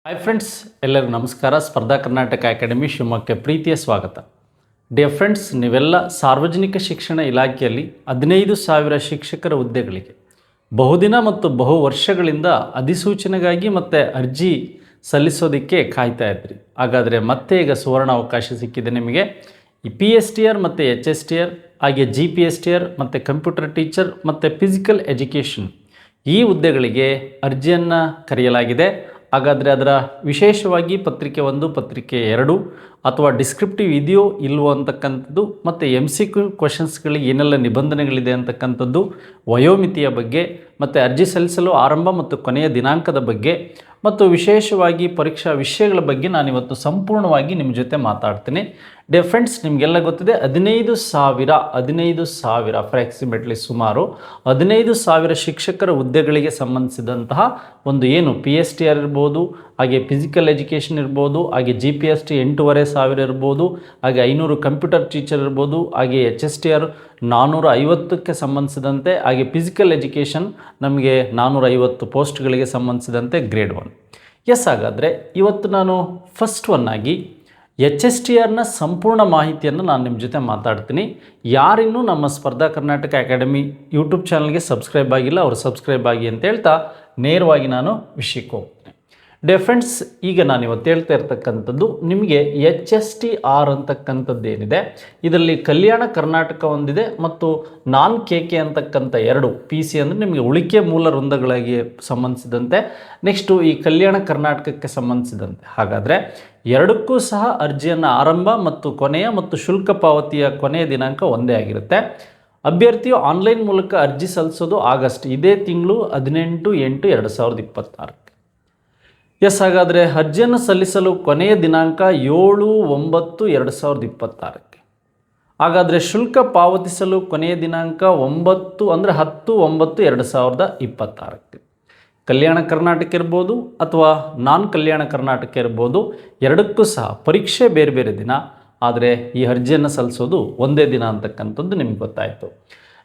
Hi friends, ಎಲ್ಲರಿಗೂ ನಮಸ್ಕಾರ. ಸ್ಪರ್ಧಾ ಕರ್ನಾಟಕ ಅಕಾಡೆಮಿ ಶಿವಮೊಗ್ಗಕ್ಕೆ ಪ್ರೀತಿಯ ಸ್ವಾಗತ. ಡಿಯರ್ ಫ್ರೆಂಡ್ಸ್, ನೀವೆಲ್ಲ ಸಾರ್ವಜನಿಕ ಶಿಕ್ಷಣ ಇಲಾಖೆಯಲ್ಲಿ 15,000 ಶಿಕ್ಷಕರ ಹುದ್ದೆಗಳಿಗೆ ಬಹುದಿನ ಮತ್ತು ಬಹು ವರ್ಷಗಳಿಂದ ಅಧಿಸೂಚನೆಗಾಗಿ ಮತ್ತು ಅರ್ಜಿ ಸಲ್ಲಿಸೋದಕ್ಕೆ ಕಾಯ್ತಾ ಇದ್ರಿ. ಹಾಗಾದರೆ ಮತ್ತೆ ಈಗ ಸುವರ್ಣ ಅವಕಾಶ ಸಿಕ್ಕಿದೆ ನಿಮಗೆ. ಈ PSTR ಮತ್ತು HSTR ಹಾಗೆ GPSTR ಮತ್ತು ಕಂಪ್ಯೂಟರ್ ಟೀಚರ್ ಮತ್ತು ಫಿಸಿಕಲ್ ಎಜುಕೇಷನ್ ಈ ಹುದ್ದೆಗಳಿಗೆ ಅರ್ಜಿಯನ್ನು ಕರೆಯಲಾಗಿದೆ. ಹಾಗಾದರೆ ಅದರ ವಿಶೇಷವಾಗಿ ಪತ್ರಿಕೆ 1, ಪತ್ರಿಕೆ 2 ಅಥವಾ ಡಿಸ್ಕ್ರಿಪ್ಟಿವ್ ಇದೆಯೋ ಇಲ್ವೋ ಅಂತಕ್ಕಂಥದ್ದು ಮತ್ತು MCQ ಕ್ವಶನ್ಸ್ಗಳಿಗೆ ಏನೆಲ್ಲ ನಿಬಂಧನೆಗಳಿದೆ ಅಂತಕ್ಕಂಥದ್ದು, ವಯೋಮಿತಿಯ ಬಗ್ಗೆ ಮತ್ತು ಅರ್ಜಿ ಸಲ್ಲಿಸಲು ಆರಂಭ ಮತ್ತು ಕೊನೆಯ ದಿನಾಂಕದ ಬಗ್ಗೆ ಮತ್ತು ವಿಶೇಷವಾಗಿ ಪರೀಕ್ಷಾ ವಿಷಯಗಳ ಬಗ್ಗೆ ನಾನಿವತ್ತು ಸಂಪೂರ್ಣವಾಗಿ ನಿಮ್ಮ ಜೊತೆ ಮಾತಾಡ್ತೀನಿ. ಡಿಯರ್ ಫ್ರೆಂಡ್ಸ್, ನಿಮಗೆಲ್ಲ ಗೊತ್ತಿದೆ 15,000 ಅಪ್ರಾಕ್ಸಿಮೇಟ್ಲಿ ಸುಮಾರು 15,000 ಶಿಕ್ಷಕರ ಹುದ್ದೆಗಳಿಗೆ ಸಂಬಂಧಿಸಿದಂತಹ ಒಂದು ಏನು PSTR ಇರ್ಬೋದು, ಹಾಗೆ ಫಿಸಿಕಲ್ ಎಜುಕೇಷನ್ ಇರ್ಬೋದು, ಹಾಗೆ GPST 8,500 ಇರ್ಬೋದು, ಹಾಗೆ 500 ಕಂಪ್ಯೂಟರ್ ಟೀಚರ್ ಇರ್ಬೋದು, ಹಾಗೆ HSTR 450ಕ್ಕೆ ಸಂಬಂಧಿಸಿದಂತೆ, ಹಾಗೆ ಫಿಸಿಕಲ್ ಎಜುಕೇಷನ್ ನಮಗೆ 450 ಪೋಸ್ಟ್ಗಳಿಗೆ ಸಂಬಂಧಿಸಿದಂತೆ ಗ್ರೇಡ್ 1. ಎಸ್, ಹಾಗಾದರೆ ಇವತ್ತು ನಾನು ಫಸ್ಟ್ ಆಗಿ HSTRನ ಸಂಪೂರ್ಣ ಮಾಹಿತಿಯನ್ನು ನಾನು ನಿಮ್ಮ ಜೊತೆ ಮಾತಾಡ್ತೀನಿ. ಯಾರಿನ್ನೂ ನಮ್ಮ ಸ್ಪರ್ಧಾ ಕರ್ನಾಟಕ ಅಕಾಡೆಮಿ ಯೂಟ್ಯೂಬ್ ಚಾನಲ್ಗೆ ಸಬ್ಸ್ಕ್ರೈಬ್ ಆಗಿಲ್ಲ, ಅವರು ಸಬ್ಸ್ಕ್ರೈಬ್ ಆಗಿ ಅಂತ ಹೇಳ್ತಾ ನೇರವಾಗಿ ನಾನು ವಿಷಯಕ್ಕೆ ಹೋಗ್ತೀನಿ. ಡಿಯರ್ ಫ್ರೆಂಡ್ಸ್, ಈಗ ನಾನು ಇವತ್ತು ಹೇಳ್ತಾ ಇರ್ತಕ್ಕಂಥದ್ದು ನಿಮಗೆ HSTR ಅಂತಕ್ಕಂಥದ್ದು ಏನಿದೆ, ಇದರಲ್ಲಿ ಕಲ್ಯಾಣ ಕರ್ನಾಟಕ ಒಂದಿದೆ ಮತ್ತು ನಾನ್ KK ಅಂತಕ್ಕಂಥ 2 PC ಅಂದರೆ ನಿಮಗೆ ಉಳಿಕೆ ಮೂಲ ವೃಂದಗಳಿಗೆ ಸಂಬಂಧಿಸಿದಂತೆ, ನೆಕ್ಸ್ಟು ಈ ಕಲ್ಯಾಣ ಕರ್ನಾಟಕಕ್ಕೆ ಸಂಬಂಧಿಸಿದಂತೆ. ಹಾಗಾದರೆ ಎರಡಕ್ಕೂ ಸಹ ಅರ್ಜಿಯನ್ನು ಆರಂಭ ಮತ್ತು ಕೊನೆಯ ಮತ್ತು ಶುಲ್ಕ ಪಾವತಿಯ ಕೊನೆಯ ದಿನಾಂಕ ಒಂದೇ ಆಗಿರುತ್ತೆ. ಅಭ್ಯರ್ಥಿಯು ಆನ್ಲೈನ್ ಮೂಲಕ ಅರ್ಜಿ ಸಲ್ಲಿಸೋದು ಆಗಸ್ಟ್ ಇದೇ ತಿಂಗಳು 18/8/2026. ಎಸ್, ಹಾಗಾದರೆ ಅರ್ಜಿಯನ್ನು ಸಲ್ಲಿಸಲು ಕೊನೆಯ ದಿನಾಂಕ 7/9/2026. ಹಾಗಾದರೆ ಶುಲ್ಕ ಪಾವತಿಸಲು ಕೊನೆಯ ದಿನಾಂಕ 10/9/2026. ಕಲ್ಯಾಣ ಕರ್ನಾಟಕ ಇರ್ಬೋದು ಅಥವಾ ನಾನ್ ಕಲ್ಯಾಣ ಕರ್ನಾಟಕ ಇರ್ಬೋದು, ಎರಡಕ್ಕೂ ಸಹ ಪರೀಕ್ಷೆ ಬೇರೆ ಬೇರೆ ದಿನ, ಆದರೆ ಈ ಅರ್ಜಿಯನ್ನು ಸಲ್ಲಿಸೋದು ಒಂದೇ ದಿನ ಅಂತಕ್ಕಂಥದ್ದು ನಿಮಗೆ ಗೊತ್ತಾಯಿತು.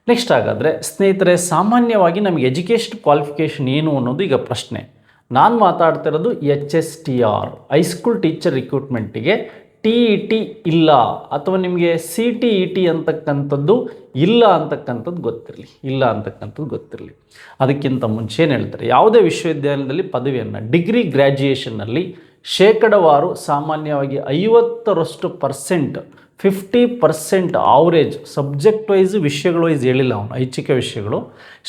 ನೆಕ್ಸ್ಟ್, ಹಾಗಾದರೆ ಸ್ನೇಹಿತರೆ, ಸಾಮಾನ್ಯವಾಗಿ ನಮಗೆ ಎಜುಕೇಷನ್ ಕ್ವಾಲಿಫಿಕೇಷನ್ ಏನು ಅನ್ನೋದು ಈಗ ಪ್ರಶ್ನೆ. ನಾನು ಮಾತಾಡ್ತಿರೋದು HSTR ಹೈಸ್ಕೂಲ್ ಟೀಚರ್ ರಿಕ್ರೂಟ್ಮೆಂಟಿಗೆ TET ಇಲ್ಲ ಅಥವಾ ನಿಮಗೆ CTET ಅಂತಕ್ಕಂಥದ್ದು ಇಲ್ಲ ಅಂತಕ್ಕಂಥದ್ದು ಗೊತ್ತಿರಲಿ. ಅದಕ್ಕಿಂತ ಮುಂಚೆ ಏನು ಹೇಳ್ತಾರೆ, ಯಾವುದೇ ವಿಶ್ವವಿದ್ಯಾಲಯದಲ್ಲಿ ಪದವಿಯನ್ನು ಡಿಗ್ರಿ ಗ್ರ್ಯಾಜುಯೇಷನ್ನಲ್ಲಿ ಶೇಕಡವಾರು ಸಾಮಾನ್ಯವಾಗಿ 50% 50% ಆವ್ರೇಜ್ ಸಬ್ಜೆಕ್ಟ್ ವೈಸ್ ವಿಷಯಗಳು ವೈಸ್ ಹೇಳಿಲ್ಲ ಅವನು, ಐಚ್ಛಿಕ ವಿಷಯಗಳು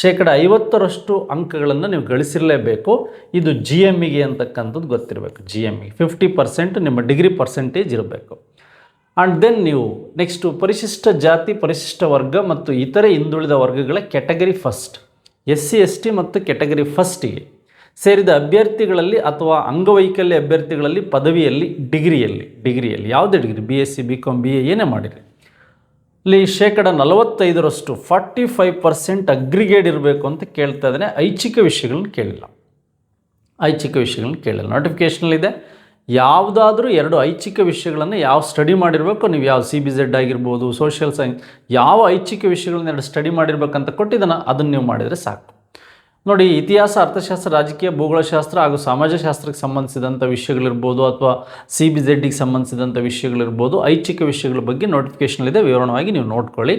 50% ಅಂಕಗಳನ್ನು ನೀವು ಗಳಿಸಿರಲೇಬೇಕು. ಇದು GMEಗೆ ಅಂತಕ್ಕಂಥದ್ದು ಗೊತ್ತಿರಬೇಕು. GME 50% ನಿಮ್ಮ ಡಿಗ್ರಿ ಪರ್ಸೆಂಟೇಜ್ ಇರಬೇಕು. ಆ್ಯಂಡ್ ದೆನ್ ನೀವು ನೆಕ್ಸ್ಟು ಪರಿಶಿಷ್ಟ ಜಾತಿ, ಪರಿಶಿಷ್ಟ ವರ್ಗ ಮತ್ತು ಇತರೆ ಹಿಂದುಳಿದ ವರ್ಗಗಳ ಕ್ಯಾಟಗರಿ ಫಸ್ಟ್, SC ST ಮತ್ತು ಕ್ಯಾಟಗರಿ ಫಸ್ಟಿಗೆ ಸೇರಿದ ಅಭ್ಯರ್ಥಿಗಳಲ್ಲಿ ಅಥವಾ ಅಂಗವೈಕಲ್ಯ ಅಭ್ಯರ್ಥಿಗಳಲ್ಲಿ ಪದವಿಯಲ್ಲಿ ಡಿಗ್ರಿಯಲ್ಲಿ ಯಾವುದೇ ಡಿಗ್ರಿ BSc BCom BA ಏನೇ ಮಾಡಿರಿ ಇಲ್ಲಿ 45% 45% ಅಗ್ರಿಗೇಟ್ ಇರಬೇಕು ಅಂತ ಕೇಳ್ತಾ ಇದ್ದಾನೆ. ಐಚ್ಛಿಕ ವಿಷಯಗಳನ್ನ ಕೇಳಿಲ್ಲ. ನೋಟಿಫಿಕೇಷನಲ್ಲಿದೆ. ಯಾವುದಾದ್ರೂ 2 ಐಚ್ಛಿಕ ವಿಷಯಗಳನ್ನು ಯಾವ ಸ್ಟಡಿ ಮಾಡಿರಬೇಕು, ನೀವು ಯಾವ CBZ ಆಗಿರ್ಬೋದು, ಸೋಷಿಯಲ್ ಸೈನ್ಸ್, ಯಾವ ಐಚ್ಛಿಕ ವಿಷಯಗಳನ್ನ 2 ಸ್ಟಡಿ ಮಾಡಿರ್ಬೇಕಂತ ಕೊಟ್ಟಿದ್ದಾನೆ, ಅದನ್ನು ನೀವು ಮಾಡಿದರೆ ಸಾಕು. ನೋಡಿ, ಇತಿಹಾಸ, ಅರ್ಥಶಾಸ್ತ್ರ, ರಾಜಕೀಯ, ಭೂಗೋಳಶಾಸ್ತ್ರ ಹಾಗೂ ಸಮಾಜಶಾಸ್ತ್ರಕ್ಕೆ ಸಂಬಂಧಿಸಿದಂಥ ವಿಷಯಗಳಿರ್ಬೋದು ಅಥವಾ CBZಗೆ ಸಂಬಂಧಿಸಿದಂಥ ವಿಷಯಗಳಿರ್ಬೋದು, ಐಚ್ಛಿಕ ವಿಷಯಗಳ ಬಗ್ಗೆ ನೋಟಿಫಿಕೇಷನಲ್ಲಿದೆ, ವಿವರಣವಾಗಿ ನೀವು ನೋಡ್ಕೊಳ್ಳಿ.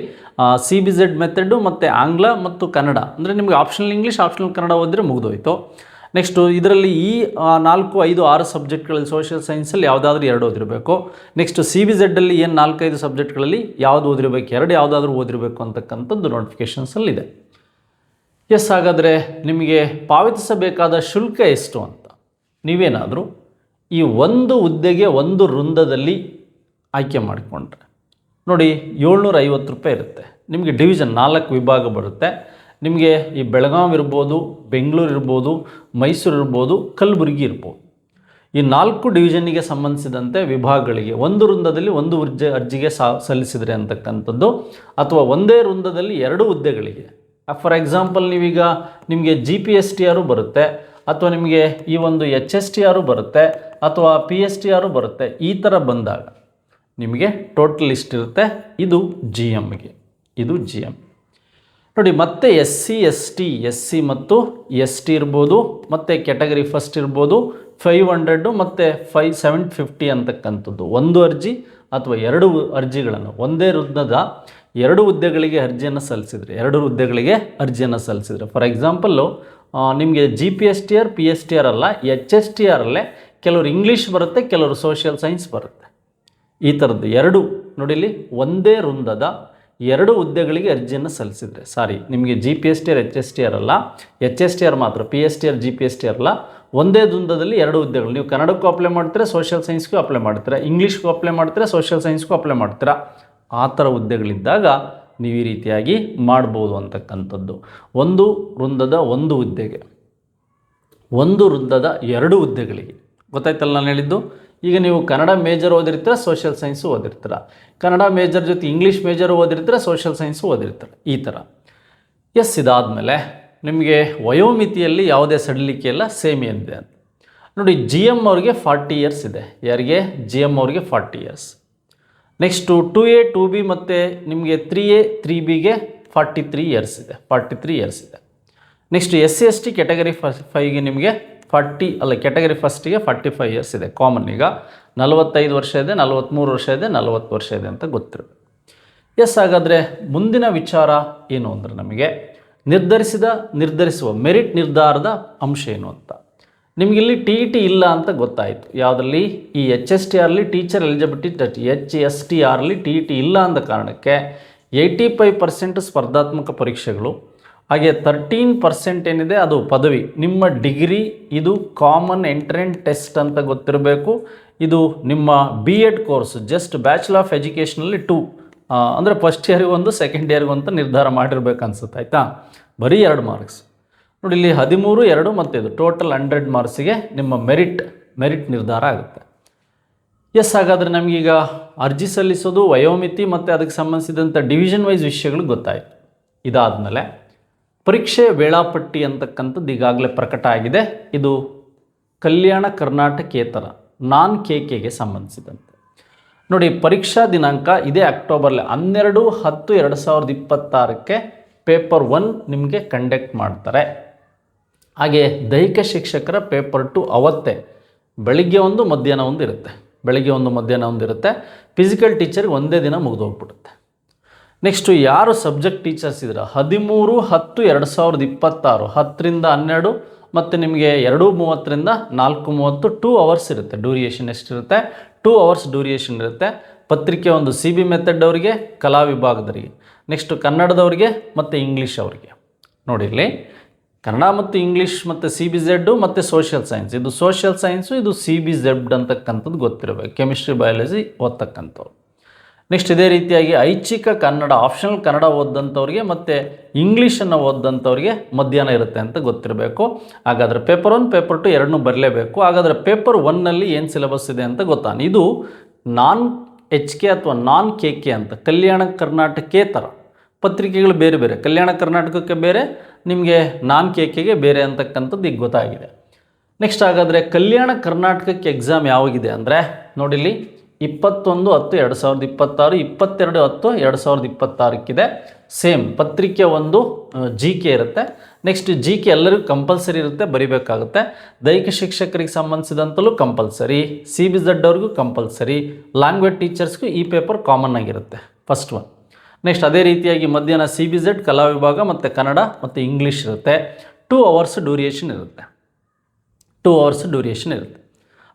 CBZ ಮೆಥಡು ಮತ್ತು ಆಂಗ್ಲ ಮತ್ತು ಕನ್ನಡ ಅಂದರೆ ನಿಮಗೆ ಆಪ್ಷನಲ್ ಇಂಗ್ಲೀಷ್, ಆಪ್ಷನಲ್ ಕನ್ನಡ ಓದಿದ್ರೆ ಮುಗಿದೋಯ್ತು. ನೆಕ್ಸ್ಟು ಇದರಲ್ಲಿ ಈ 4, 5, 6 ಸಬ್ಜೆಕ್ಟ್ಗಳಲ್ಲಿ ಸೋಷಿಯಲ್ ಸೈನ್ಸಲ್ಲಿ ಯಾವುದಾದ್ರೂ 2 ಓದಿರಬೇಕು. ನೆಕ್ಸ್ಟು CBZಲ್ಲಿ ಏನು 4, 5 ಸಬ್ಜೆಕ್ಟ್ಗಳಲ್ಲಿ ಯಾವುದು ಓದಿರಬೇಕು, 2 ಯಾವುದಾದ್ರೂ ಓದಿರಬೇಕು ಅಂತಕ್ಕಂಥದ್ದು ನೋಟಿಫಿಕೇಷನ್ಸಲ್ಲಿದೆ. ಎಸ್, ಹಾಗಾದರೆ ನಿಮಗೆ ಪಾವತಿಸಬೇಕಾದ ಶುಲ್ಕ ಎಷ್ಟು ಅಂತ ನೀವೇನಾದರೂ ಈ ಒಂದು ಹುದ್ದೆಗೆ ಒಂದು ವೃಂದದಲ್ಲಿ ಆಯ್ಕೆ ಮಾಡಿಕೊಂಡ್ರೆ ನೋಡಿ 750 ರೂಪಾಯಿ ಇರುತ್ತೆ. ನಿಮಗೆ ಡಿವಿಷನ್ 4 ವಿಭಾಗ ಬರುತ್ತೆ. ನಿಮಗೆ ಈ ಬೆಳಗಾವಿ ಇರ್ಬೋದು, ಬೆಂಗಳೂರು ಇರ್ಬೋದು, ಮೈಸೂರು ಇರ್ಬೋದು, ಕಲಬುರಗಿ ಇರ್ಬೋದು, ಈ 4 ಡಿವಿಷನ್ನಿಗೆ ಸಂಬಂಧಿಸಿದಂತೆ ವಿಭಾಗಗಳಿಗೆ ಒಂದು ವೃಂದದಲ್ಲಿ ಒಂದು ಅರ್ಜಿಗೆ ಸಲ್ಲಿಸಿದರೆ ಅಂತಕ್ಕಂಥದ್ದು, ಅಥವಾ ಒಂದೇ ವೃಂದದಲ್ಲಿ 2 ಹುದ್ದೆಗಳಿಗೆ, ಫಾರ್ ಎಕ್ಸಾಂಪಲ್ ನೀವೀಗ ನಿಮಗೆ GPSTR ಬರುತ್ತೆ ಅಥವಾ ನಿಮಗೆ ಈ ಒಂದು HSTR ಬರುತ್ತೆ ಅಥವಾ PSTR ಬರುತ್ತೆ. ಈ ಥರ ಬಂದಾಗ ನಿಮಗೆ ಟೋಟಲ್ ಇಷ್ಟಿರುತ್ತೆ. ಇದು GMಗೆ, ನೋಡಿ. ಮತ್ತೆ SC ST SC ಮತ್ತು ST ಇರ್ಬೋದು, ಮತ್ತು ಕ್ಯಾಟಗರಿ ಫಸ್ಟ್ ಇರ್ಬೋದು, 500 ಮತ್ತು 750 ಅಂತಕ್ಕಂಥದ್ದು ಒಂದು ಅರ್ಜಿ ಅಥವಾ 2 ಅರ್ಜಿಗಳನ್ನು ಒಂದೇ ವೃಂದದ 2 ಹುದ್ದೆಗಳಿಗೆ ಅರ್ಜಿಯನ್ನು ಸಲ್ಲಿಸಿದರೆ 2 ಹುದ್ದೆಗಳಿಗೆ ಅರ್ಜಿಯನ್ನು ಸಲ್ಲಿಸಿದರೆ ಫಾರ್ ಎಕ್ಸಾಂಪಲ್ಲು ನಿಮಗೆ GPSTR PSTR ಅಲ್ಲ HSTR ಅಲ್ಲೇ ಕೆಲವರು ಇಂಗ್ಲೀಷ್ ಬರುತ್ತೆ, ಕೆಲವರು ಸೋಷಿಯಲ್ ಸೈನ್ಸ್ ಬರುತ್ತೆ. ಈ ಥರದ್ದು 2 ನೋಡಿಲಿ ಒಂದೇ ವೃಂದದ 2 ಹುದ್ದೆಗಳಿಗೆ ಅರ್ಜಿಯನ್ನು ಸಲ್ಲಿಸಿದರೆ ನಿಮಗೆ GPSTR HSTR ಅಲ್ಲ, HSTR ಮಾತ್ರ, PSTR GPSTR ಅಲ್ಲ, ಒಂದೇ ವೃಂದದಲ್ಲಿ 2 ಹುದ್ದೆಗಳು. ನೀವು ಕನ್ನಡಕ್ಕೂ ಅಪ್ಲೈ ಮಾಡ್ತೀರಾ, ಸೋಷಿಯಲ್ ಸೈನ್ಸ್ಗೂ ಅಪ್ಲೈ ಮಾಡ್ತೀರಾ, ಇಂಗ್ಲೀಷ್ಗೂ ಅಪ್ಲೈ ಮಾಡ್ತೀರಾ, ಸೋಷಿಯಲ್ ಸೈನ್ಸ್ಗೂ ಅಪ್ಲೈ ಮಾಡ್ತೀರಾ. ಆ ಥರ ಹುದ್ದೆಗಳಿದ್ದಾಗ ನೀವು ಈ ರೀತಿಯಾಗಿ ಮಾಡ್ಬೋದು ಅಂತಕ್ಕಂಥದ್ದು. ಒಂದು ವೃಂದದ 1 ಹುದ್ದೆಗೆ, ಒಂದು ವೃಂದದ 2 ಹುದ್ದೆಗಳಿಗೆ. ಗೊತ್ತಾಯ್ತಲ್ಲ ನಾನು ಹೇಳಿದ್ದು? ಈಗ ನೀವು ಕನ್ನಡ ಮೇಜರ್ ಓದಿರ್ತೀರ, ಸೋಷಿಯಲ್ ಸೈನ್ಸು ಓದಿರ್ತೀರ, ಕನ್ನಡ ಮೇಜರ್ ಜೊತೆ ಇಂಗ್ಲೀಷ್ ಮೇಜರು ಓದಿರ್ತೀರ, ಸೋಷಿಯಲ್ ಸೈನ್ಸು ಓದಿರ್ತೀರ, ಈ ಥರ. ಇದಾದಮೇಲೆ ನಿಮಗೆ ವಯೋಮಿತಿಯಲ್ಲಿ ಯಾವುದೇ ಸಡಿಲಿಕೆ ಇಲ್ಲ, ಸೇಮ್ ಏನಿದೆ ಅಂತ ನೋಡಿ. GM ಅವ್ರಿಗೆ 40 ಇಯರ್ಸ್ ಇದೆ. ಯಾರಿಗೆ? GM ಅವ್ರಿಗೆ 40 ಇಯರ್ಸ್. ನೆಕ್ಸ್ಟು 2A 2B ಮತ್ತು ನಿಮಗೆ 3A 3Bಗೆ 43 ಇಯರ್ಸ್ ಇದೆ, 43 ಇಯರ್ಸ್ ಇದೆ. ನೆಕ್ಸ್ಟ್ SC ST ಕ್ಯಾಟಗರಿ 5ಗೆ ನಿಮಗೆ ಕ್ಯಾಟಗರಿ ಫಸ್ಟಿಗೆ 45 ಇಯರ್ಸ್ ಇದೆ. ಕಾಮನ್ ಈಗ 45 ವರ್ಷ ಇದೆ, 43 ವರ್ಷ ಇದೆ, 40 ವರ್ಷ ಇದೆ ಅಂತ ಗೊತ್ತಿರಬೇಕು. ಹಾಗಾದರೆ ಮುಂದಿನ ವಿಚಾರ ಏನು ಅಂದರೆ ನಮಗೆ ನಿರ್ಧರಿಸುವ ಮೆರಿಟ್ ನಿರ್ಧಾರದ ಅಂಶ ಏನು ಅಂತ. ನಿಮಗಿಲ್ಲಿ TET ಇಲ್ಲ ಅಂತ ಗೊತ್ತಾಯಿತು. ಯಾವುದರಲ್ಲಿ? ಈ HSTRಲಿ ಟೀಚರ್ ಎಲಿಜಿಬಿಲಿಟಿ ಟೆಸ್ಟ್, HSTRಲಿ TET ಇಲ್ಲ ಅಂದ ಕಾರಣಕ್ಕೆ 85% ಸ್ಪರ್ಧಾತ್ಮಕ ಪರೀಕ್ಷೆಗಳು, ಹಾಗೆ 13% ಏನಿದೆ ಅದು ಪದವಿ, ನಿಮ್ಮ ಡಿಗ್ರಿ. ಇದು ಕಾಮನ್ ಎಂಟ್ರೆನ್ಸ್ ಟೆಸ್ಟ್ ಅಂತ ಗೊತ್ತಿರಬೇಕು. ಇದು ನಿಮ್ಮ B.Ed course, just bachelor of ಎಜುಕೇಷನಲ್ಲಿ 2 ಅಂದರೆ ಫಸ್ಟ್ ಇಯರ್ಗೆ ಒಂದು, ಸೆಕೆಂಡ್ ಇಯರ್ಗೆ ಒಂದು ನಿರ್ಧಾರ ಮಾಡಿರ್ಬೇಕು ಅನ್ಸುತ್ತೆ. ಆಯಿತಾ? ಬರೀ 2 ಮಾರ್ಕ್ಸ್ ನೋಡಿ, ಇಲ್ಲಿ 13, 2 ಮತ್ತು ಇದು ಟೋಟಲ್ 100 ಮಾರ್ಕ್ಸಿಗೆ ನಿಮ್ಮ ಮೆರಿಟ್ ನಿರ್ಧಾರ ಆಗುತ್ತೆ. ಹಾಗಾದರೆ ನಮಗೀಗ ಅರ್ಜಿ ಸಲ್ಲಿಸೋದು, ವಯೋಮಿತಿ ಮತ್ತು ಅದಕ್ಕೆ ಸಂಬಂಧಿಸಿದಂಥ ಡಿವಿಷನ್ ವೈಸ್ ವಿಷಯಗಳು ಗೊತ್ತಾಯಿತು. ಇದಾದಮೇಲೆ ಪರೀಕ್ಷೆ ವೇಳಾಪಟ್ಟಿ ಅಂತಕ್ಕಂಥದ್ದು ಈಗಾಗಲೇ ಪ್ರಕಟ ಆಗಿದೆ. ಇದು ಕಲ್ಯಾಣ ಕರ್ನಾಟಕೇತರ ನಾನ್ KKಗೆ ಸಂಬಂಧಿಸಿದಂತೆ ನೋಡಿ. ಪರೀಕ್ಷಾ ದಿನಾಂಕ ಇದೇ ಅಕ್ಟೋಬರ್ಲಿ 12/10/2026ಕ್ಕೆ ಪೇಪರ್ 1 ನಿಮಗೆ ಕಂಡಕ್ಟ್ ಮಾಡ್ತಾರೆ. ಹಾಗೆ ದೈಹಿಕ ಶಿಕ್ಷಕರ ಪೇಪರ್ 2 ಅವತ್ತೇ ಬೆಳಿಗ್ಗೆ ಒಂದು ಮಧ್ಯಾಹ್ನ ಒಂದು ಇರುತ್ತೆ, ಫಿಸಿಕಲ್ ಟೀಚರ್ಗೆ ಒಂದೇ ದಿನ ಮುಗಿದೋಗ್ಬಿಡುತ್ತೆ. ನೆಕ್ಸ್ಟು ಯಾರು ಸಬ್ಜೆಕ್ಟ್ ಟೀಚರ್ಸ್ ಇದ್ದೀರ 13/10/2026 10ರಿಂದ 12 ಮತ್ತು ನಿಮಗೆ 2:30ರಿಂದ 4:30 2 ಅವರ್ಸ್ ಇರುತ್ತೆ. ಡ್ಯೂರಿಯೇಷನ್ ಎಷ್ಟಿರುತ್ತೆ? 2 ಅವರ್ಸ್ ಡ್ಯೂರಿಯೇಷನ್ ಇರುತ್ತೆ. ಪತ್ರಿಕೆ ಒಂದು CB ಮೆಥಡ್ ಅವರಿಗೆ, ಕಲಾ ವಿಭಾಗದವರಿಗೆ, ನೆಕ್ಸ್ಟು ಕನ್ನಡದವರಿಗೆ ಮತ್ತು ಇಂಗ್ಲೀಷ್ ಅವರಿಗೆ. ನೋಡಿರಲಿ, ಕನ್ನಡ ಮತ್ತು ಇಂಗ್ಲೀಷ್ ಮತ್ತು CBZ ಮತ್ತು ಸೋಷಿಯಲ್ ಸೈನ್ಸ್. ಇದು ಸೋಷಿಯಲ್ ಸೈನ್ಸು, ಇದು CBZ ಅಂತಕ್ಕಂಥದ್ದು ಗೊತ್ತಿರಬೇಕು, ಕೆಮಿಸ್ಟ್ರಿ ಬಯಾಲಜಿ ಓದ್ತಕ್ಕಂಥವ್ರು. ನೆಕ್ಸ್ಟ್ ಇದೇ ರೀತಿಯಾಗಿ ಐಚ್ಛಿಕ ಕನ್ನಡ, ಆಪ್ಷನಲ್ ಕನ್ನಡ ಓದಂಥವ್ರಿಗೆ ಮತ್ತು ಇಂಗ್ಲೀಷನ್ನು ಓದಂಥವ್ರಿಗೆ ಮಧ್ಯಾಹ್ನ ಇರುತ್ತೆ ಅಂತ ಗೊತ್ತಿರಬೇಕು. ಹಾಗಾದರೆ ಪೇಪರ್ 1 ಪೇಪರ್ 2 ಎರಡನ್ನೂ ಬರಲೇಬೇಕು. ಹಾಗಾದರೆ ಪೇಪರ್ 1ನಲ್ಲಿ ಏನು ಸಿಲೆಬಸ್ ಇದೆ ಅಂತ ಗೊತ್ತಾನೆ. ಇದು ನಾನ್ HK ಅಥವಾ ನಾನ್ KK ಅಂತ, ಕಲ್ಯಾಣ ಕರ್ನಾಟಕೇತರ ಪತ್ರಿಕೆಗಳು ಬೇರೆ ಬೇರೆ, ಕಲ್ಯಾಣ ಕರ್ನಾಟಕಕ್ಕೆ ಬೇರೆ, ನಿಮಗೆ ನಾನ್ KKಗೆ ಬೇರೆ ಅಂತಕ್ಕಂಥದ್ದು ಈಗ ಗೊತ್ತಾಗಿದೆ. ನೆಕ್ಸ್ಟ್ ಹಾಗಾದರೆ ಕಲ್ಯಾಣ ಕರ್ನಾಟಕಕ್ಕೆ ಎಕ್ಸಾಮ್ ಯಾವಾಗಿದೆ ಅಂದರೆ ನೋಡಿಲಿ, 21/10/2026, 22/10/2026 ಸೇಮ್. ಪತ್ರಿಕೆ ಒಂದು GK ಇರುತ್ತೆ. ನೆಕ್ಸ್ಟ್ GK ಎಲ್ಲರಿಗೂ ಕಂಪಲ್ಸರಿ ಇರುತ್ತೆ, ಬರಿಬೇಕಾಗುತ್ತೆ. ದೈಹಿಕ ಶಿಕ್ಷಕರಿಗೆ ಸಂಬಂಧಿಸಿದಂತಲೂ ಕಂಪಲ್ಸರಿ, CBZ ಅವ್ರಿಗೂ ಕಂಪಲ್ಸರಿ, ಲ್ಯಾಂಗ್ವೇಜ್ ಟೀಚರ್ಸ್ಗೂ ಈ ಪೇಪರ್ ಕಾಮನ್ ಆಗಿರುತ್ತೆ, ಫಸ್ಟ್ 1. ನೆಕ್ಸ್ಟ್ ಅದೇ ರೀತಿಯಾಗಿ ಮಧ್ಯಾಹ್ನ CBZ ಕಲಾ ವಿಭಾಗ ಮತ್ತು ಕನ್ನಡ ಮತ್ತು ಇಂಗ್ಲೀಷ್ ಇರುತ್ತೆ. 2 ಅವರ್ಸ್ ಡ್ಯೂರಿಯೇಷನ್ ಇರುತ್ತೆ.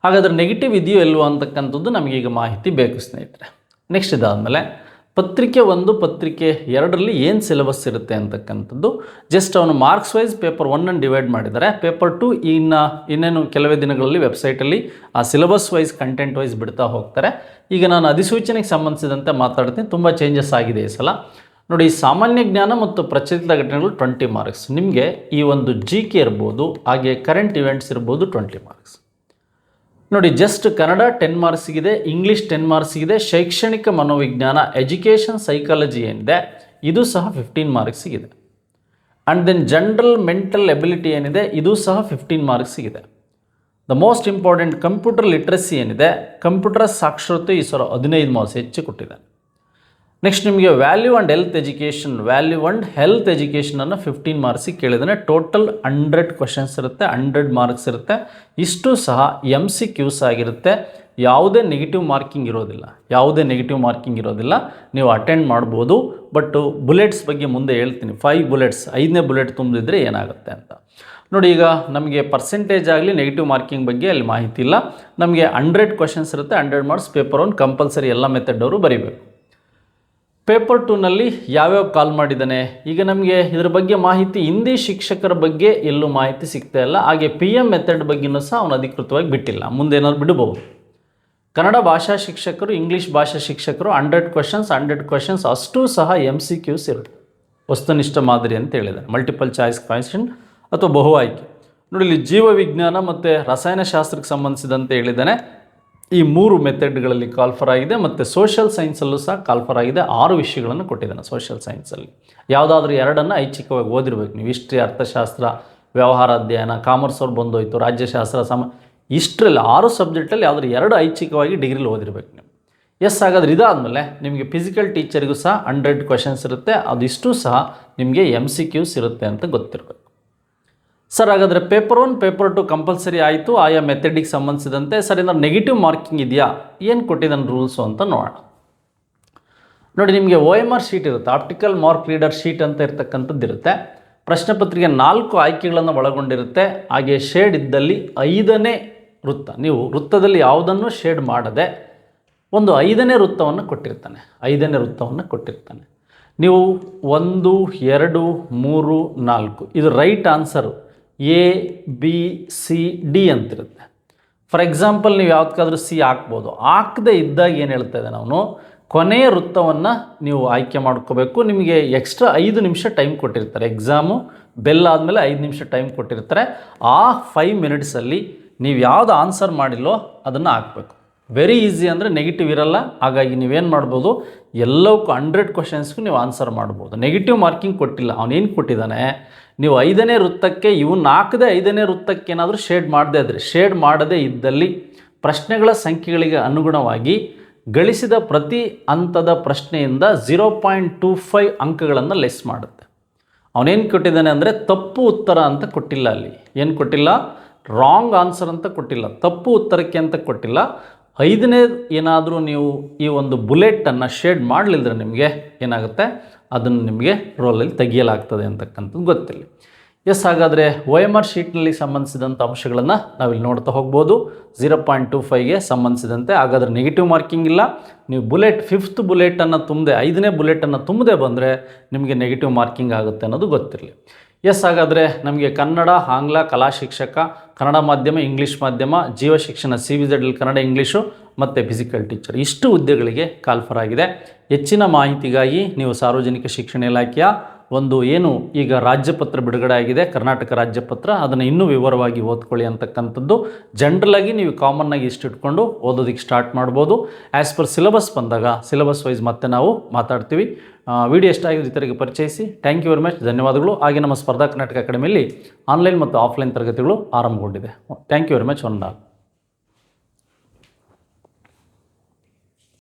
ಹಾಗಾದರೆ ನೆಗೆಟಿವ್ ಇದೆಯೋ ಇಲ್ವೋ ಅಂತಕ್ಕಂಥದ್ದು ನಮಗೀಗ ಮಾಹಿತಿ ಬೇಕು ಸ್ನೇಹಿತರೆ. ನೆಕ್ಸ್ಟ್ ಇದಾದಮೇಲೆ ಪತ್ರಿಕೆ 1 ಪತ್ರಿಕೆ 2ರಲ್ಲಿ ಏನು ಸಿಲೆಬಸ್ ಇರುತ್ತೆ ಅಂತಕ್ಕಂಥದ್ದು ಜಸ್ಟ್ ಅವನು ಮಾರ್ಕ್ಸ್ ವೈಸ್ ಪೇಪರ್ 1 ಡಿವೈಡ್ ಮಾಡಿದ್ದಾರೆ. ಪೇಪರ್ 2 ಇನ್ನೇನು ಕೆಲವೇ ದಿನಗಳಲ್ಲಿ ವೆಬ್ಸೈಟಲ್ಲಿ ಆ ಸಿಲೆಬಸ್ ವೈಸ್ ಕಂಟೆಂಟ್ ವೈಸ್ ಬಿಡ್ತಾ ಹೋಗ್ತಾರೆ. ಈಗ ನಾನು ಅಧಿಸೂಚನೆಗೆ ಸಂಬಂಧಿಸಿದಂತೆ ಮಾತಾಡ್ತೀನಿ. ತುಂಬ ಚೇಂಜಸ್ ಆಗಿದೆ ಈ ಸಲ. ನೋಡಿ, ಸಾಮಾನ್ಯ ಜ್ಞಾನ ಮತ್ತು ಪ್ರಚಲಿತ ಘಟನೆಗಳು 20 ಮಾರ್ಕ್ಸ್. ನಿಮಗೆ ಈ ಒಂದು GK ಇರ್ಬೋದು, ಹಾಗೆ ಕರೆಂಟ್ ಇವೆಂಟ್ಸ್ ಇರ್ಬೋದು 20 ಮಾರ್ಕ್ಸ್. ನೋಡಿ, ಜಸ್ಟ್ ಕನ್ನಡ 10 ಮಾರ್ಕ್ಸಿಗಿದೆ, ಇಂಗ್ಲೀಷ್ 10 ಮಾರ್ಕ್ಸಿಗಿದೆ, ಶೈಕ್ಷಣಿಕ ಮನೋವಿಜ್ಞಾನ ಎಜುಕೇಷನ್ ಸೈಕಾಲಜಿ ಏನಿದೆ ಇದು ಸಹ 15 ಮಾರ್ಕ್ಸಿಗಿದೆ. And then general mental ability ಏನಿದೆ ಇದು ಸಹ 15 ಮಾರ್ಕ್ಸಿಗಿದೆ. The most important computer literacy ಏನಿದೆ, ಕಂಪ್ಯೂಟರ್ ಸಾಕ್ಷರತೆ ಈ ಸಲ 15 ಮಾರ್ಕ್ಸ್ ಹೆಚ್ಚು ಕೊಟ್ಟಿದೆ. ನೆಕ್ಸ್ಟ್ ನಿಮಗೆ ವ್ಯಾಲ್ಯೂ ಆ್ಯಂಡ್ ಹೆಲ್ತ್ ಎಜುಕೇಷನನ್ನು 15 ಮಾರ್ಕ್ಸಿಗೆ ಕೇಳಿದ್ದಾನೆ. ಟೋಟಲ್ 100 ಕ್ವಶನ್ಸ್ ಇರುತ್ತೆ, 100 ಮಾರ್ಕ್ಸ್ ಇರುತ್ತೆ. ಇಷ್ಟು ಸಹ MCQs ಆಗಿರುತ್ತೆ. ಯಾವುದೇ ನೆಗೆಟಿವ್ ಮಾರ್ಕಿಂಗ್ ಇರೋದಿಲ್ಲ. ನೀವು ಅಟೆಂಡ್ ಮಾಡ್ಬೋದು. ಬಟ್ ಬುಲೆಟ್ಸ್ ಬಗ್ಗೆ ಮುಂದೆ ಹೇಳ್ತೀನಿ. 5 ಬುಲೆಟ್ಸ್, 5ನೇ ಬುಲೆಟ್ ತುಂಬಿದ್ರೆ ಏನಾಗುತ್ತೆ ಅಂತ ನೋಡಿ. ಈಗ ನಮಗೆ ಪರ್ಸೆಂಟೇಜ್ ಆಗಲಿ ನೆಗೆಟಿವ್ ಮಾರ್ಕಿಂಗ್ ಬಗ್ಗೆ ಅಲ್ಲಿ ಮಾಹಿತಿ ಇಲ್ಲ. ನಮಗೆ 100 ಕ್ವಶನ್ಸ್ ಇರುತ್ತೆ, 100 ಮಾರ್ಕ್ಸ್. ಪೇಪರ್ 1 ಕಂಪಲ್ಸರಿ ಎಲ್ಲ ಮೆಥಡ್ ಅವರು ಬರೀಬೇಕು. ಪೇಪರ್ 2ನಲ್ಲಿ ಯಾವ್ಯಾವ ಕಾಲ್ ಮಾಡಿದ್ದಾನೆ, ಈಗ ನಮಗೆ ಇದರ ಬಗ್ಗೆ ಮಾಹಿತಿ, ಹಿಂದಿ ಶಿಕ್ಷಕರ ಬಗ್ಗೆ ಎಲ್ಲೂ ಮಾಹಿತಿ ಸಿಗ್ತಾ ಇಲ್ಲ. ಹಾಗೆ PM ಮೆಥಡ್ ಬಗ್ಗೆಯೂ ಸಹ ಅವನು ಅಧಿಕೃತವಾಗಿ ಬಿಟ್ಟಿಲ್ಲ. ಮುಂದೆ ಏನಾದ್ರು ಬಿಡಬಹುದು. ಕನ್ನಡ ಭಾಷಾ ಶಿಕ್ಷಕರು, ಇಂಗ್ಲೀಷ್ ಭಾಷಾ ಶಿಕ್ಷಕರು 100 ಕ್ವಶನ್ಸ್ ಅಷ್ಟೂ ಸಹ MCQs ಇರುತ್ತೆ. ವಸ್ತುನಿಷ್ಠ ಮಾದರಿ ಅಂತ ಹೇಳಿದ್ದಾರೆ. ಮಲ್ಟಿಪಲ್ ಚಾಯ್ಸ್ ಕ್ವೆಶ್ಚನ್ ಅಥವಾ ಬಹು ಆಯ್ಕೆ. ನೋಡಿ, ಇಲ್ಲಿ ಜೀವ ವಿಜ್ಞಾನ ಮತ್ತು ರಸಾಯನಶಾಸ್ತ್ರಕ್ಕೆ ಸಂಬಂಧಿಸಿದಂತೆ ಹೇಳಿದ್ದಾನೆ. ಈ 3 ಮೆಥಡ್ಗಳಲ್ಲಿ ಕಾಲ್ಫರ್ ಆಗಿದೆ. ಮತ್ತು ಸೋಷಿಯಲ್ ಸೈನ್ಸಲ್ಲೂ ಸಹ ಕಾಲ್ಫರ್ ಆಗಿದೆ. 6 ವಿಷಯಗಳನ್ನು ಕೊಟ್ಟಿದ್ದಾನೆ ಸೋಷಿಯಲ್ ಸೈನ್ಸಲ್ಲಿ. ಯಾವುದಾದ್ರೂ 2 ಐಚ್ಛಿಕವಾಗಿ ಓದಿರ್ಬೇಕು ನೀವು. ಹಿಸ್ಟ್ರಿ, ಅರ್ಥಶಾಸ್ತ್ರ, ವ್ಯವಹಾರ ಅಧ್ಯಯನ, ಕಾಮರ್ಸ್ ಅವ್ರು ಬಂದೋಯ್ತು, ರಾಜ್ಯಶಾಸ್ತ್ರ, ಇಷ್ಟರಲ್ಲಿ 6 ಸಬ್ಜೆಕ್ಟಲ್ಲಿ ಯಾವುದಾದ್ರು 2 ಐಚ್ಛಿಕವಾಗಿ ಡಿಗ್ರಿಲಿ ಓದಿರ್ಬೇಕು ನೀವು. ಹಾಗಾದ್ರೆ ಇದಾದಮೇಲೆ ನಿಮಗೆ ಫಿಸಿಕಲ್ ಟೀಚರಿಗೂ ಸಹ 100 ಕ್ವಶನ್ಸ್ ಇರುತ್ತೆ. ಅದಿಷ್ಟು ಸಹ ನಿಮಗೆ MCQs ಇರುತ್ತೆ ಅಂತ ಗೊತ್ತಿರಬೇಕು. ಸರ್, ಹಾಗಾದರೆ ಪೇಪರ್ 1, ಪೇಪರ್ 2 ಕಂಪಲ್ಸರಿ ಆಯಿತು ಆಯಾ ಮೆಥಡಿಗೆ ಸಂಬಂಧಿಸಿದಂತೆ. ಸರ್, ಏನಾದ್ರು ನೆಗೆಟಿವ್ ಮಾರ್ಕಿಂಗ್ ಇದೆಯಾ, ಏನು ಕೊಟ್ಟಿದ್ದಾನೆ ರೂಲ್ಸು ಅಂತ ನೋಡೋಣ. ನೋಡಿ, ನಿಮಗೆ OMR ಶೀಟ್ ಇರುತ್ತೆ, ಆಪ್ಟಿಕಲ್ ಮಾರ್ಕ್ ರೀಡರ್ ಶೀಟ್ ಅಂತ ಇರ್ತಕ್ಕಂಥದ್ದು ಇರುತ್ತೆ. ಪ್ರಶ್ನೆ ಪತ್ರಿಕೆ 4 ಆಯ್ಕೆಗಳನ್ನು ಒಳಗೊಂಡಿರುತ್ತೆ. ಹಾಗೆ ಶೇಡ್ ಇದ್ದಲ್ಲಿ 5ನೇ ವೃತ್ತ, ನೀವು ವೃತ್ತದಲ್ಲಿ ಯಾವುದನ್ನು ಶೇಡ್ ಮಾಡದೆ ಒಂದು 5ನೇ ವೃತ್ತವನ್ನು ಕೊಟ್ಟಿರ್ತಾನೆ. ನೀವು 1, 2, 3, 4 ಇದು ರೈಟ್ ಆನ್ಸರು. ABCD ಅಂತಿರುತ್ತೆ. ಫಾರ್ ಎಕ್ಸಾಂಪಲ್, ನೀವು ಯಾವುದಕ್ಕಾದ್ರೂ C ಹಾಕ್ಬೋದು. ಹಾಕದೇ ಇದ್ದಾಗ ಏನು ಹೇಳ್ತಾ ಇದ್ದಾನೆ ಅವನು, ಕೊನೆಯ ವೃತ್ತವನ್ನು ನೀವು ಆಯ್ಕೆ ಮಾಡ್ಕೋಬೇಕು. ನಿಮಗೆ ಎಕ್ಸ್ಟ್ರಾ 5 ನಿಮಿಷ ಟೈಮ್ ಕೊಟ್ಟಿರ್ತಾರೆ. ಎಕ್ಸಾಮು ಬೆಲ್ ಆದಮೇಲೆ 5 ನಿಮಿಷ ಟೈಮ್ ಕೊಟ್ಟಿರ್ತಾರೆ. ಆ 5 ಮಿನಿಟ್ಸಲ್ಲಿ ನೀವು ಯಾವುದು ಆನ್ಸರ್ ಮಾಡಿಲ್ಲೋ ಅದನ್ನು ಹಾಕಬೇಕು. ವೆರಿ ಈಸಿ, ಅಂದರೆ ನೆಗೆಟಿವ್ ಇರಲ್ಲ. ಹಾಗಾಗಿ ನೀವೇನು ಮಾಡ್ಬೋದು, ಎಲ್ಲವಕ್ಕೂ 100 ಕ್ವಶನ್ಸ್ಗೂ ನೀವು ಆನ್ಸರ್ ಮಾಡ್ಬೋದು. ನೆಗೆಟಿವ್ ಮಾರ್ಕಿಂಗ್ ಕೊಟ್ಟಿಲ್ಲ. ಅವನೇನು ಕೊಟ್ಟಿದ್ದಾನೆ, ನೀವು 5ನೇ ವೃತ್ತಕ್ಕೆ ಇವನ್ನ ಹಾಕದೆ 5ನೇ ವೃತ್ತಕ್ಕೆ ಏನಾದರೂ ಶೇಡ್ ಮಾಡದೇ ಇದ್ದಲ್ಲಿ ಪ್ರಶ್ನೆಗಳ ಸಂಖ್ಯೆಗಳಿಗೆ ಅನುಗುಣವಾಗಿ ಗಳಿಸಿದ ಪ್ರತಿ ಹಂತದ ಪ್ರಶ್ನೆಯಿಂದ 0.25 ಅಂಕಗಳನ್ನು ಲೆಸ್ ಮಾಡುತ್ತೆ. ಅವನೇನು ಕೊಟ್ಟಿದ್ದಾನೆ ಅಂದರೆ ತಪ್ಪು ಉತ್ತರ ಅಂತ ಕೊಟ್ಟಿಲ್ಲ. ಅಲ್ಲಿ ಏನು ಕೊಟ್ಟಿಲ್ಲ, ರಾಂಗ್ ಆನ್ಸರ್ ಅಂತ ಕೊಟ್ಟಿಲ್ಲ, ತಪ್ಪು ಉತ್ತರಕ್ಕೆ ಅಂತ ಕೊಟ್ಟಿಲ್ಲ. 5ನೇ ಏನಾದರೂ ನೀವು ಈ ಒಂದು ಬುಲೆಟನ್ನು ಶೇಡ್ ಮಾಡಲಿಲ್ಲದ್ರೆ ನಿಮಗೆ ಏನಾಗುತ್ತೆ, ಅದನ್ನು ನಿಮಗೆ ರೋಲಲ್ಲಿ ತೆಗೆಯಲಾಗ್ತದೆ ಅಂತಕ್ಕಂಥದ್ದು ಗೊತ್ತಿಲ್ಲ. ಹಾಗಾದರೆ OMR ಶೀಟ್ನಲ್ಲಿ ಸಂಬಂಧಿಸಿದಂಥ ಅಂಶಗಳನ್ನು ನಾವಿಲ್ಲಿ ನೋಡ್ತಾ ಹೋಗ್ಬೋದು. 0.25ಗೆ ಸಂಬಂಧಿಸಿದಂತೆ. ಹಾಗಾದರೆ ನೆಗೆಟಿವ್ ಮಾರ್ಕಿಂಗ್ ಇಲ್ಲ. ನೀವು 5th ಬುಲೆಟನ್ನು ತುಂಬದೆ 5ನೇ ಬುಲೆಟನ್ನು ತುಂಬದೆ ಬಂದರೆ ನಿಮಗೆ ನೆಗೆಟಿವ್ ಮಾರ್ಕಿಂಗ್ ಆಗುತ್ತೆ ಅನ್ನೋದು ಗೊತ್ತಿರಲಿ. ಹಾಗಾದರೆ ನಮಗೆ ಕನ್ನಡ, ಆಂಗ್ಲ, ಕಲಾ ಶಿಕ್ಷಕ, ಕನ್ನಡ ಮಾಧ್ಯಮ, ಇಂಗ್ಲೀಷ್ ಮಾಧ್ಯಮ, ಜೀವ ಶಿಕ್ಷಣ CBZ ಕನ್ನಡ, ಇಂಗ್ಲೀಷು ಮತ್ತು ಫಿಸಿಕಲ್ ಟೀಚರ್ ಇಷ್ಟು ಹುದ್ದೆಗಳಿಗೆ ಕಾಲ್ಫರ್ ಆಗಿದೆ. ಹೆಚ್ಚಿನ ಮಾಹಿತಿಗಾಗಿ ನೀವು ಸಾರ್ವಜನಿಕ ಶಿಕ್ಷಣ ಇಲಾಖೆಯ ಒಂದು ಏನು ಈಗ ರಾಜ್ಯಪತ್ರ ಬಿಡುಗಡೆ ಆಗಿದೆ, ಕರ್ನಾಟಕ ರಾಜ್ಯಪತ್ರ, ಅದನ್ನು ಇನ್ನೂ ವಿವರವಾಗಿ ಓದ್ಕೊಳ್ಳಿ ಅಂತಕ್ಕಂಥದ್ದು. ಜನರಲಾಗಿ ನೀವು ಕಾಮನ್ನಾಗಿ ಇಷ್ಟು ಇಟ್ಕೊಂಡು ಓದೋದಕ್ಕೆ ಸ್ಟಾರ್ಟ್ ಮಾಡ್ಬೋದು. ಆ್ಯಸ್ ಪರ್ ಸಿಲೆಬಸ್ ಬಂದಾಗ ಸಿಲೆಬಸ್ ವೈಸ್ ಮತ್ತೆ ನಾವು ಮಾತಾಡ್ತೀವಿ. ವಿಡಿಯೋ ಎಷ್ಟ ಆಗಿದೆ ಇತರರಿಗೆ ಪರಿಚಯಿಸಿ. ಥ್ಯಾಂಕ್ ಯು ವೆರಿ ಮಚ್, ಧನ್ಯವಾದಗಳು. ಹಾಗೆ ನಮ್ಮ ಸ್ಪರ್ಧಾ ಕರ್ನಾಟಕ ಅಕಾಡೆಮಿಯಲ್ಲಿ ಆನ್ಲೈನ್ ಮತ್ತು ಆಫ್ಲೈನ್ ತರಗತಿಗಳು ಆರಂಭಗೊಂಡಿದೆ. Thank you very much.